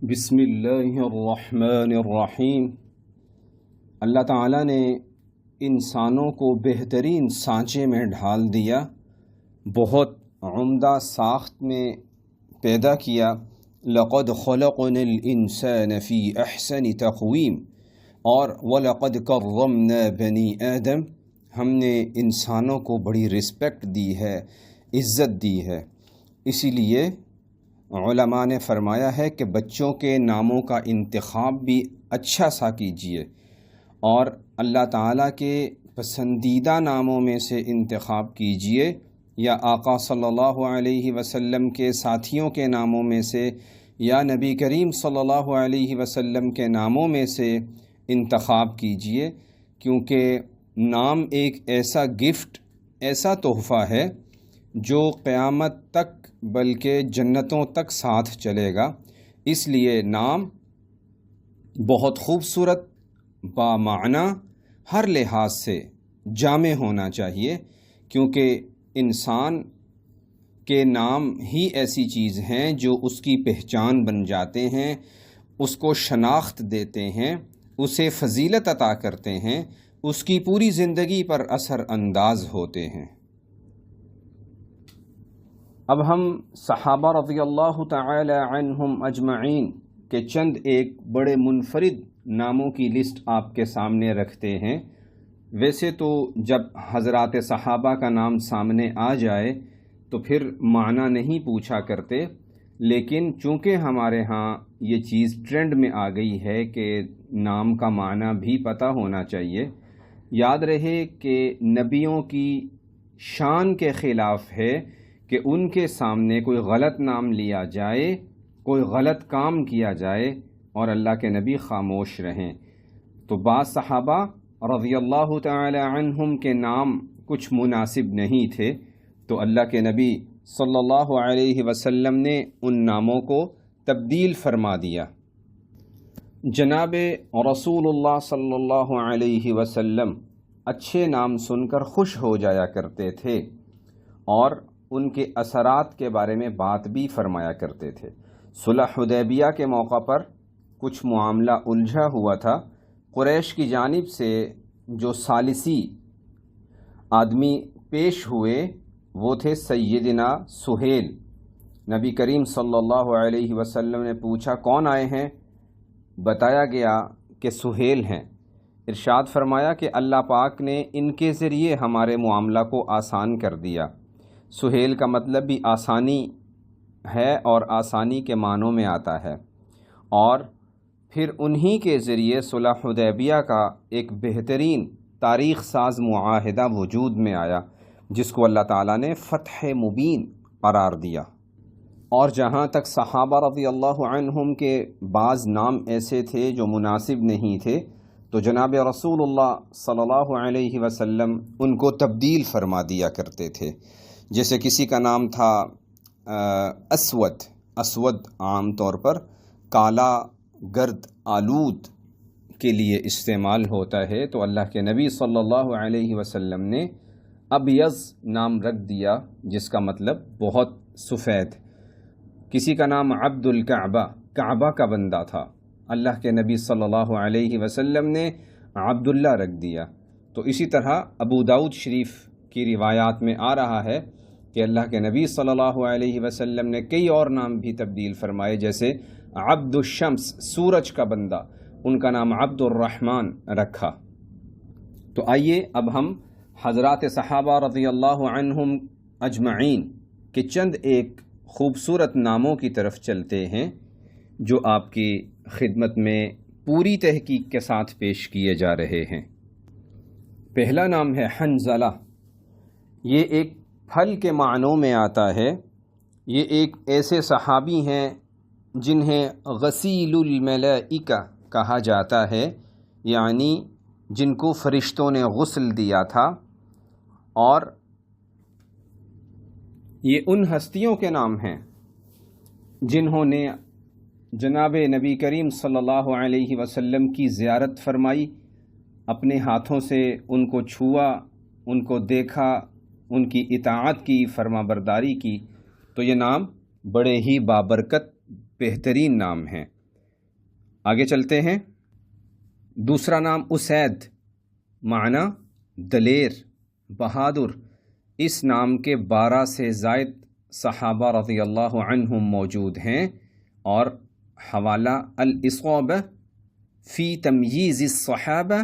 بسم اللہ الرحمن الرحیم۔ اللہ تعالیٰ نے انسانوں کو بہترین سانچے میں ڈھال دیا، بہت عمدہ ساخت میں پیدا کیا۔ لقد خلقنا الانسان فی احسن تقویم، اور وَلَقَدْ كَرَّمْنَا بَنِي آدم، ہم نے انسانوں کو بڑی رسپیکٹ دی ہے، عزت دی ہے۔ اسی لیے علماء نے فرمایا ہے کہ بچوں کے ناموں کا انتخاب بھی اچھا سا کیجیے، اور اللہ تعالیٰ کے پسندیدہ ناموں میں سے انتخاب کیجیے، یا آقا صلی اللہ علیہ وسلم کے ساتھیوں کے ناموں میں سے، یا نبی کریم صلی اللہ علیہ وسلم کے ناموں میں سے انتخاب کیجیے، کیونکہ نام ایک ایسا گفٹ، ایسا تحفہ ہے جو قیامت تک بلکہ جنتوں تک ساتھ چلے گا۔ اس لیے نام بہت خوبصورت، بامعنی، ہر لحاظ سے جامع ہونا چاہیے، کیونکہ انسان کے نام ہی ایسی چیز ہیں جو اس کی پہچان بن جاتے ہیں، اس کو شناخت دیتے ہیں، اسے فضیلت عطا کرتے ہیں، اس کی پوری زندگی پر اثر انداز ہوتے ہیں۔ اب ہم صحابہ رضی اللہ تعالی عنہم اجمعین کے چند ایک بڑے منفرد ناموں کی لسٹ آپ کے سامنے رکھتے ہیں۔ ویسے تو جب حضرات صحابہ کا نام سامنے آ جائے تو پھر معنی نہیں پوچھا کرتے، لیکن چونکہ ہمارے ہاں یہ چیز ٹرینڈ میں آ گئی ہے کہ نام کا معنی بھی پتہ ہونا چاہیے۔ یاد رہے کہ نبیوں کی شان کے خلاف ہے کہ ان کے سامنے کوئی غلط نام لیا جائے، کوئی غلط کام کیا جائے اور اللہ کے نبی خاموش رہیں۔ تو بعض صحابہ رضی اللہ تعالی عنہم کے نام کچھ مناسب نہیں تھے، تو اللہ کے نبی صلی اللہ علیہ وسلم نے ان ناموں کو تبدیل فرما دیا۔ جناب رسول اللہ صلی اللہ علیہ وسلم اچھے نام سن کر خوش ہو جایا کرتے تھے، اور ان کے اثرات کے بارے میں بات بھی فرمایا کرتے تھے۔ صلح حدیبیہ کے موقع پر کچھ معاملہ الجھا ہوا تھا۔ قریش کی جانب سے جو ثالثی آدمی پیش ہوئے وہ تھے سیدنا سہیل۔ نبی کریم صلی اللہ علیہ وسلم نے پوچھا کون آئے ہیں؟ بتایا گیا کہ سہیل ہیں۔ ارشاد فرمایا کہ اللہ پاک نے ان کے ذریعے ہمارے معاملہ کو آسان کر دیا۔ سہیل کا مطلب بھی آسانی ہے اور آسانی کے معنوں میں آتا ہے، اور پھر انہی کے ذریعے صلح حدیبیہ کا ایک بہترین تاریخ ساز معاہدہ وجود میں آیا، جس کو اللہ تعالیٰ نے فتح مبین قرار دیا۔ اور جہاں تک صحابہ رضی اللہ عنہم کے بعض نام ایسے تھے جو مناسب نہیں تھے، تو جناب رسول اللہ صلی اللہ علیہ وسلم ان کو تبدیل فرما دیا کرتے تھے۔ جیسے کسی کا نام تھا اسود، اسود عام طور پر کالا، گرد، آلود کے لیے استعمال ہوتا ہے، تو اللہ کے نبی صلی اللہ علیہ وسلم نے ابیض نام رکھ دیا، جس کا مطلب بہت سفید۔ کسی کا نام عبد الکعبہ، کعبہ کا بندہ تھا، اللہ کے نبی صلی اللہ علیہ وسلم نے عبداللہ رکھ دیا۔ تو اسی طرح ابو داؤد شریف کی روایات میں آ رہا ہے کہ اللہ کے نبی صلی اللہ علیہ وسلم نے کئی اور نام بھی تبدیل فرمائے، جیسے عبد الشمس، سورج کا بندہ، ان کا نام عبد الرحمن رکھا۔ تو آئیے اب ہم حضرات صحابہ رضی اللہ عنہم اجمعین کے چند ایک خوبصورت ناموں کی طرف چلتے ہیں، جو آپ کی خدمت میں پوری تحقیق کے ساتھ پیش کیے جا رہے ہیں۔ پہلا نام ہے حنظلہ۔ یہ ایک پھل کے معنوں میں آتا ہے۔ یہ ایک ایسے صحابی ہیں جنہیں غسیل الملائکہ کہا جاتا ہے، یعنی جن کو فرشتوں نے غسل دیا تھا، اور یہ ان ہستیوں کے نام ہیں جنہوں نے جناب نبی کریم صلی اللہ علیہ وسلم کی زیارت فرمائی، اپنے ہاتھوں سے ان کو چھوا، ان کو دیکھا، ان کی اطاعت کی، فرما برداری کی۔ تو یہ نام بڑے ہی بابرکت بہترین نام ہیں۔ آگے چلتے ہیں. دوسرا نام اسید، معنی دلیر، بہادر. اس نام کے 12 سے زائد صحابہ رضی اللہ عنہم موجود ہیں، اور حوالہ الاصابہ فی تمییز الصحابہ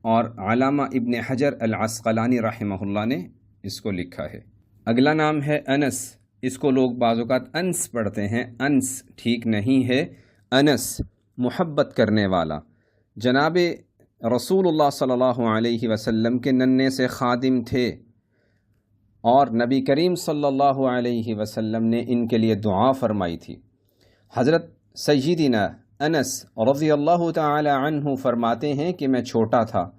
اور علامہ ابن حجر العسقلانی رحمہ اللہ نے اس کو لکھا ہے. اگلا نام ہے انس. اس کو لوگ بعض اوقات انس پڑھتے ہیں، انس ٹھیک نہیں ہے. انس محبت کرنے والا. جناب رسول اللہ صلی اللہ علیہ وسلم کے ننھے سے خادم تھے، اور نبی کریم صلی اللہ علیہ وسلم نے ان کے لیے دعا فرمائی تھی. حضرت سیدنا انس رضی اللہ تعالی عنہ فرماتے ہیں کہ میں چھوٹا تھا،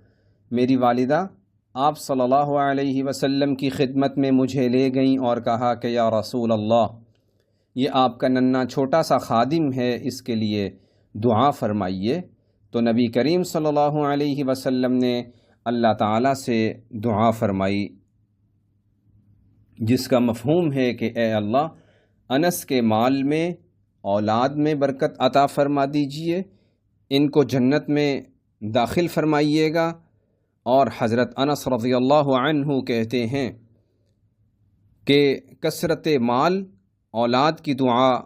میری والدہ آپ صلی اللہ علیہ وسلم کی خدمت میں مجھے لے گئیں اور کہا کہ یا رسول اللہ، یہ آپ کا ننھا چھوٹا سا خادم ہے، اس کے لیے دعا فرمائیے. تو نبی کریم صلی اللہ علیہ وسلم نے اللہ تعالیٰ سے دعا فرمائی، جس کا مفہوم ہے کہ اے اللہ، انس کے مال میں، اولاد میں برکت عطا فرما دیجئے، ان کو جنت میں داخل فرمائیے گا. اور حضرت انس رضی اللہ عنہ کہتے ہیں کہ کثرت مال، اولاد کی دعا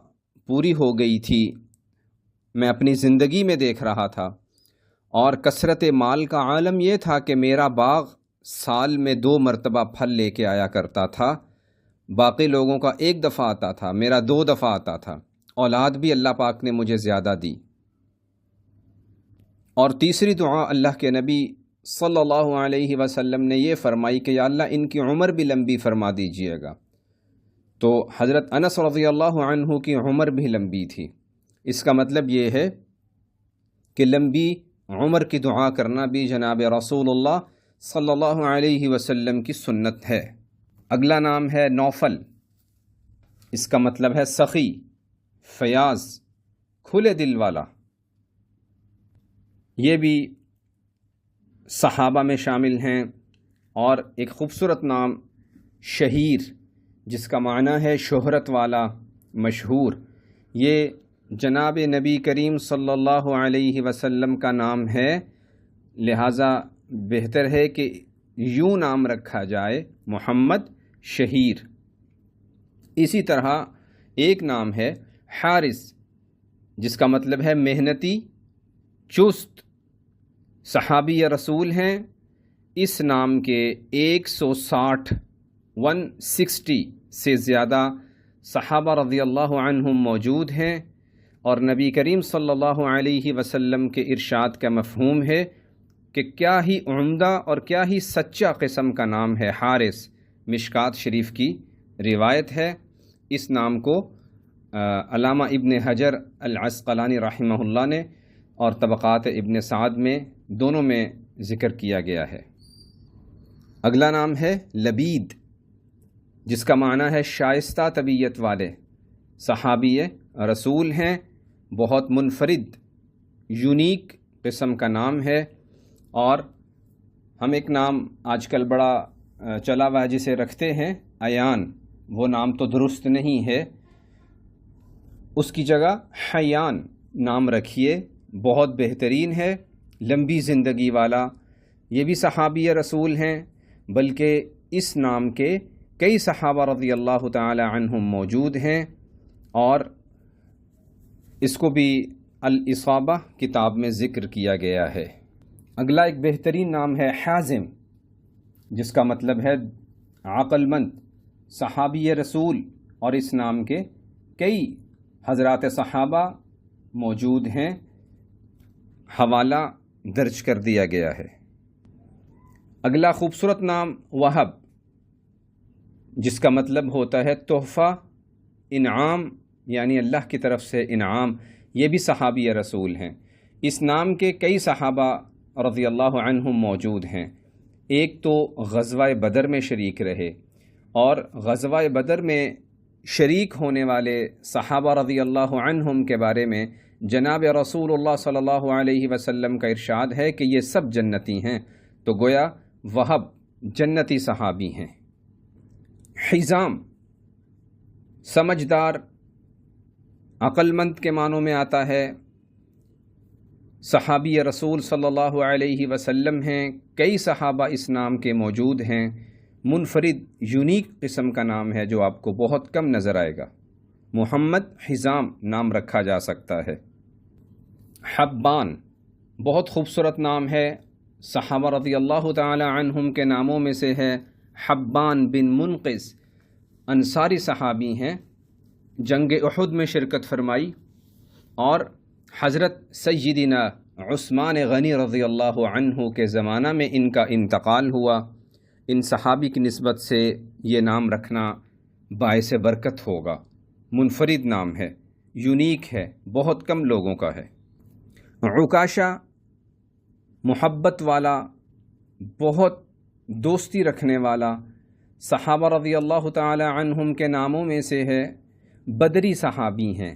پوری ہو گئی تھی، میں اپنی زندگی میں دیکھ رہا تھا. اور کثرت مال کا عالم یہ تھا کہ میرا باغ سال میں 2 مرتبہ پھل لے کے آیا کرتا تھا، باقی لوگوں کا 1 دفعہ آتا تھا، میرا 2 دفعہ آتا تھا. اولاد بھی اللہ پاک نے مجھے زیادہ دی. اور تیسری دعا اللہ کے نبی صلی اللہ علیہ وسلم نے یہ فرمائی کہ یا اللہ ان کی عمر بھی لمبی فرما دیجئے گا. تو حضرت انس رضی اللہ عنہ کی عمر بھی لمبی تھی. اس کا مطلب یہ ہے کہ لمبی عمر کی دعا کرنا بھی جناب رسول اللہ صلی اللہ علیہ وسلم کی سنت ہے. اگلا نام ہے نوفل. اس کا مطلب ہے سخی، فیاض، کھلے دل والا. یہ بھی صحابہ میں شامل ہیں. اور ایک خوبصورت نام شہیر، جس کا معنی ہے شہرت والا، مشہور. یہ جناب نبی کریم صلی اللہ علیہ وسلم کا نام ہے، لہٰذا بہتر ہے کہ یوں نام رکھا جائے، محمد شہیر. اسی طرح ایک نام ہے حارث، جس کا مطلب ہے محنتی، چست. صحابی رسول ہیں. اس نام کے 160 سے زیادہ صحابہ رضی اللہ عنہم موجود ہیں. اور نبی کریم صلی اللہ علیہ وسلم کے ارشاد کا مفہوم ہے کہ کیا ہی عمدہ اور کیا ہی سچا قسم کا نام ہے حارث. مشکات شریف کی روایت ہے. اس نام کو علامہ ابن حجر العسقلانی رحمہ اللہ نے اور طبقات ابن سعد میں دونوں میں ذکر کیا گیا ہے. اگلا نام ہے لبید، جس کا معنی ہے شائستہ طبیعت والے. صحابی رسول ہیں، بہت منفرد، یونیک قسم کا نام ہے. اور ہم ایک نام آج کل بڑا چلا ہوا جسے رکھتے ہیں ایان، وہ نام تو درست نہیں ہے، اس کی جگہ حیان نام رکھیے، بہت بہترین ہے، لمبی زندگی والا. یہ بھی صحابی رسول ہیں، بلکہ اس نام کے کئی صحابہ رضی اللہ تعالی عنہم موجود ہیں. اور اس کو بھی الاصابہ کتاب میں ذکر کیا گیا ہے. اگلا ایک بہترین نام ہے حازم، جس کا مطلب ہے عقل مند. صحابی رسول، اور اس نام کے کئی حضرات صحابہ موجود ہیں. حوالہ درج کر دیا گیا ہے. اگلا خوبصورت نام وہب، جس کا مطلب ہوتا ہے تحفہ، انعام، یعنی اللہ کی طرف سے انعام. یہ بھی صحابی رسول ہیں. اس نام کے کئی صحابہ رضی اللہ عنہم موجود ہیں. ایک تو غزوہ بدر میں شریک رہے، اور غزوہ بدر میں شریک ہونے والے صحابہ رضی اللہ عنہم کے بارے میں جناب رسول اللہ صلی اللہ علیہ وسلم کا ارشاد ہے کہ یہ سب جنتی ہیں. تو گویا وہب جنتی صحابی ہیں. حزام سمجھدار، عقل مند کے معنوں میں آتا ہے. صحابی رسول صلی اللہ علیہ وسلم ہیں، کئی صحابہ اس نام کے موجود ہیں، منفرد یونیک قسم کا نام ہے جو آپ کو بہت کم نظر آئے گا۔ محمد حزام نام رکھا جا سکتا ہے۔ حبان بہت خوبصورت نام ہے، صحابہ رضی اللہ تعالی عنہم کے ناموں میں سے ہے۔ حبان بن منقذ انصاری صحابی ہیں، جنگ احد میں شرکت فرمائی اور حضرت سیدنا عثمان غنی رضی اللہ عنہ کے زمانہ میں ان کا انتقال ہوا۔ ان صحابی کی نسبت سے یہ نام رکھنا باعث برکت ہوگا۔ منفرد نام ہے، یونیک ہے، بہت کم لوگوں کا ہے۔ عکاشہ محبت والا، بہت دوستی رکھنے والا، صحابہ رضی اللہ تعالی عنہم کے ناموں میں سے ہے۔ بدری صحابی ہیں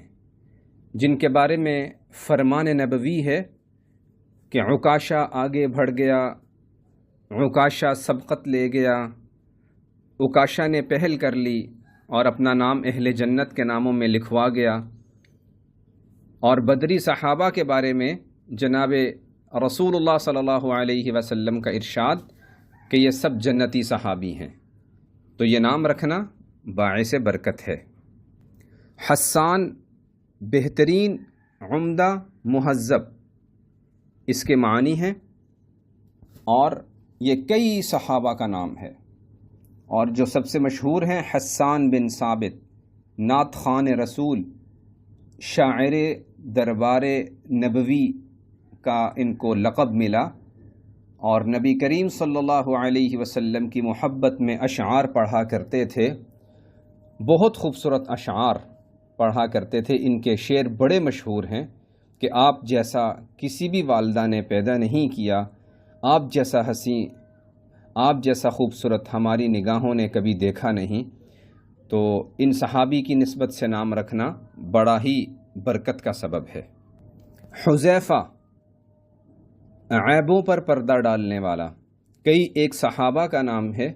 جن کے بارے میں فرمان نبوی ہے کہ عکاشہ آگے بڑھ گیا، عکاشہ سبقت لے گیا، عکاشہ نے پہل کر لی اور اپنا نام اہل جنت کے ناموں میں لکھوا گیا۔ اور بدری صحابہ کے بارے میں جناب رسول اللہ صلی اللہ علیہ وسلم کا ارشاد کہ یہ سب جنتی صحابی ہیں، تو یہ نام رکھنا باعث برکت ہے۔ حسان بہترین، عمدہ، مہذب، اس کے معنی ہیں، اور یہ کئی صحابہ کا نام ہے، اور جو سب سے مشہور ہیں حسان بن ثابت، نعت خوان رسول، شاعر دربار نبوی کا ان کو لقب ملا، اور نبی کریم صلی اللہ علیہ وسلم کی محبت میں اشعار پڑھا کرتے تھے، بہت خوبصورت اشعار پڑھا کرتے تھے۔ ان کے شعر بڑے مشہور ہیں کہ آپ جیسا کسی بھی والدہ نے پیدا نہیں کیا، آپ جیسا حسین، آپ جیسا خوبصورت ہماری نگاہوں نے کبھی دیکھا نہیں۔ تو ان صحابی کی نسبت سے نام رکھنا بڑا ہی برکت کا سبب ہے۔ حذیفہ عیبوں پر پردہ ڈالنے والا، کئی ایک صحابہ کا نام ہے،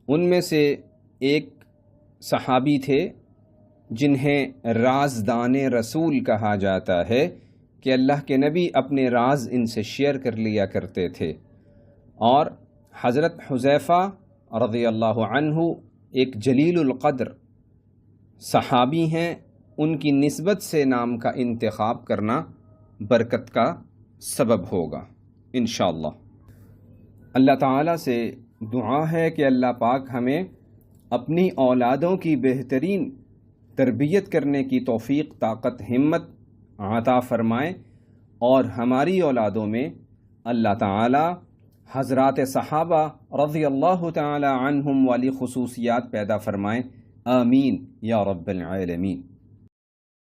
ان میں سے ایک صحابی تھے جنہیں رازدان رسول کہا جاتا ہے کہ اللہ کے نبی اپنے راز ان سے شیئر کر لیا کرتے تھے۔ اور حضرت حذیفہ رضی اللہ عنہ ایک جلیل القدر صحابی ہیں، ان کی نسبت سے نام کا انتخاب کرنا برکت کا سبب ہوگا انشاءاللہ۔ اللہ تعالیٰ سے دعا ہے کہ اللہ پاک ہمیں اپنی اولادوں کی بہترین تربیت کرنے کی توفیق، طاقت، ہمت عطا فرمائے، اور ہماری اولادوں میں اللہ تعالی حضرات صحابہ رضی اللہ تعالی عنہم والی خصوصیات پیدا فرمائیں۔ آمین یا رب العالمین۔